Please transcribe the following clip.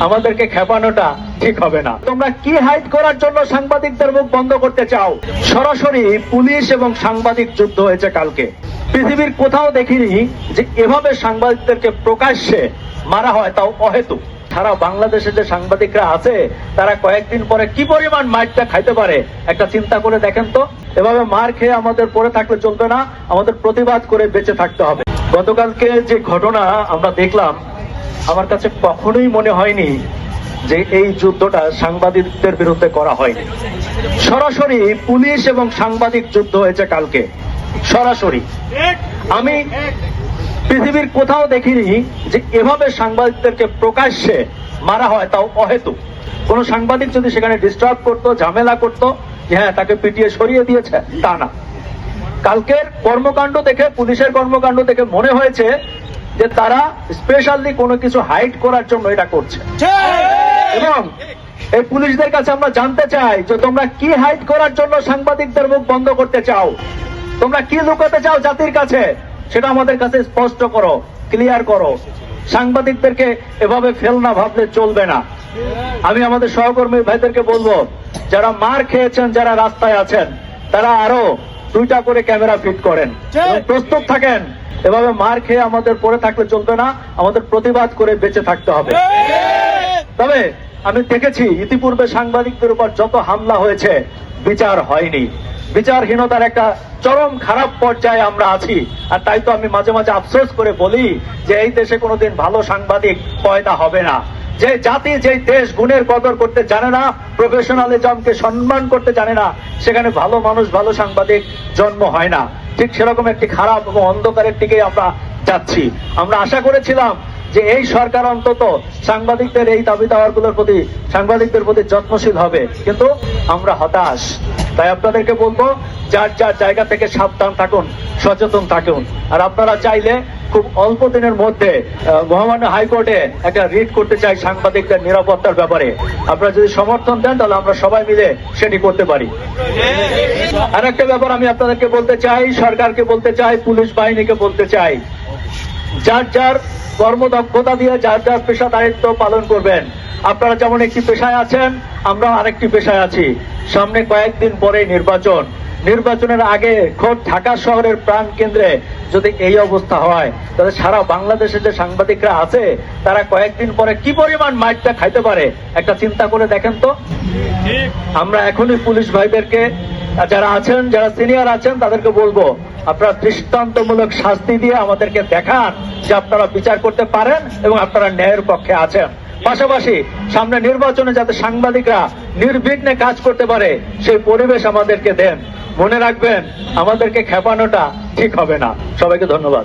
আমাদেরকে খেপানোটা ঠিক হবে না। তোমরা কি হাইড করার জন্য সাংবাদিকদের মুখ বন্ধ করতে চাও? সরাসরি পুলিশ এবং সাংবাদিক যুদ্ধ হয়েছে কালকে। পৃথিবীর কোথাও দেখিনি যে এভাবে সাংবাদিকদেরকে প্রকাশ্যে মারা হয়, তাও অহেতুক। সারা বাংলাদেশে যে সাংবাদিকরা আছে তারা কয়েকদিন পরে কি পরিমাণ মারটা খাইতে পারে একটা চিন্তা করে দেখেন তো। এভাবে মার খেয়ে আমাদের পড়ে থাকলে চলবে না, আমাদের প্রতিবাদ করে বেঁচে থাকতে হবে। গতকালকে যে ঘটনা আমরা দেখলাম, আমার কাছে কখনোই মনে হয়নি যে এই যুদ্ধটা সাংবাদিকদের বিরুদ্ধে করা হয়নি। সরাসরি পুলিশ এবং সাংবাদিক যুদ্ধ হয়েছে কালকে, সরাসরি। আমি পৃথিবীর কোথাও দেখিনি যে এভাবে সাংবাদিকদেরকে প্রকাশ্যে মারা হয়, তাও অহেতুক। কোন সাংবাদিক যদি সেখানে ডিস্টার্ব করতো, ঝামেলা করতো, যে হ্যাঁ তাকে পিটিয়ে সরিয়ে দিয়েছে, তা না। কালকের কর্মকাণ্ড দেখে, পুলিশের কর্মকাণ্ড দেখে মনে হয়েছে যে তারা স্পেশালি কোনো কিছু হাইড করার জন্য এটা করছে। এবং এই পুলিশদের কাছে আমরা জানতে চাই যে তোমরা কি হাইড করার জন্য সাংবাদিকদের মুখ বন্ধ করতে চাও? তোমরা কি লুকাতে চাও জাতির কাছে? সেটা আমাদের কাছে স্পষ্ট করো, ক্লিয়ার করো। সাংবাদিকদেরকে এভাবে ফেলনা ভাবলে চলবে না। আমি আমাদের সহকর্মী ভাইদেরকে বলবো, যারা মার খেয়েছেন, যারা রাস্তায় আছেন, তারা আরো 2টা করে ক্যামেরা ফিট করেন, প্রস্তুত থাকেন। এভাবে মার খেয়ে আমাদের পড়ে থাকলে চলবে না, আমাদের প্রতিবাদ করে বেঁচে থাকতে হবে। তবে আমি দেখেছি ইতিপূর্বে সাংবাদিকদের উপর যত হামলা হয়েছে, বিচার হয়নি। বিচারহীনতার একটা চরম খারাপ পর্যায়ে আমরা আছি। আর তাই তো আমি মাঝে মাঝে আফসোস করে বলি যে এই দেশে কোনোদিন ভালো সাংবাদিক পয়দা হবে না। যে জাতি, যে দেশ গুণের কদর করতে জানে না, প্রফেশনালিজমকে সম্মান করতে জানে না, সেখানে ভালো মানুষ, ভালো সাংবাদিক জন্ম হয় না। ঠিক সেরকম একটি খারাপ এবং অন্ধকারের দিকেই আমরা যাচ্ছি। আমরা আশা করেছিলাম যে এই সরকার অন্তত সাংবাদিকদের এই দাবি দাওয়াগুলোর প্রতি, সাংবাদিকদের প্রতি যত্নশীল হবে, কিন্তু আমরা হতাশ। তাই আপনাদেরকে বলবো, যার যার জায়গা থেকে সাবধান থাকুন, সচেতন থাকুন। আর আপনারা চাইলে খুব অল্প দিনের মধ্যে মহামান্য হাইকোর্টে একটা রিট করতে চাই সাংবাদিকদের নিরাপত্তার ব্যাপারে। আপনারা যদি সমর্থন দেন তাহলে আমরা সবাই মিলে সেটি করতে পারি। আর একটা ব্যাপার আমি আপনাদেরকে বলতে চাই, সরকারকে বলতে চাই, পুলিশ বাহিনীকে বলতে চাই, যার যার কর্মদক্ষতা দিয়ে যার যার পেশাদারিত্ব পালন করবেন। আপনারা যেমন একটি পেশায় আছেন, আমরা আরেকটি পেশায় আছি। সামনে কয়েকদিন পরে নির্বাচন। নির্বাচনের আগে খোদ ঢাকা শহরের প্রাণ কেন্দ্রে যদি এই অবস্থা হয়, তাহলে সারা বাংলাদেশে যে সাংবাদিকরা আছে তারা কয়েকদিন পরে কি পরিমাণ মারটা খাইতে পারে একটা চিন্তা করে দেখেন তো। আমরা এখনই পুলিশ ভাইদেরকে, যারা আছেন, যারা সিনিয়র আছেন, তাদেরকে বলবো, আপনারা দৃষ্টান্তমূলক শাস্তি দিয়ে আমাদেরকে দেখান যে আপনারা বিচার করতে পারেন এবং আপনারা ন্যায়ের পক্ষে আছেন। পাশাপাশি সামনে নির্বাচনে যাতে সাংবাদিকরা নির্বিঘ্নে কাজ করতে পারে সেই পরিবেশ আমাদেরকে দেন। মনে রাখবেন, আমাদেরকে খেপানোটা ঠিক হবে না। সবাইকে ধন্যবাদ।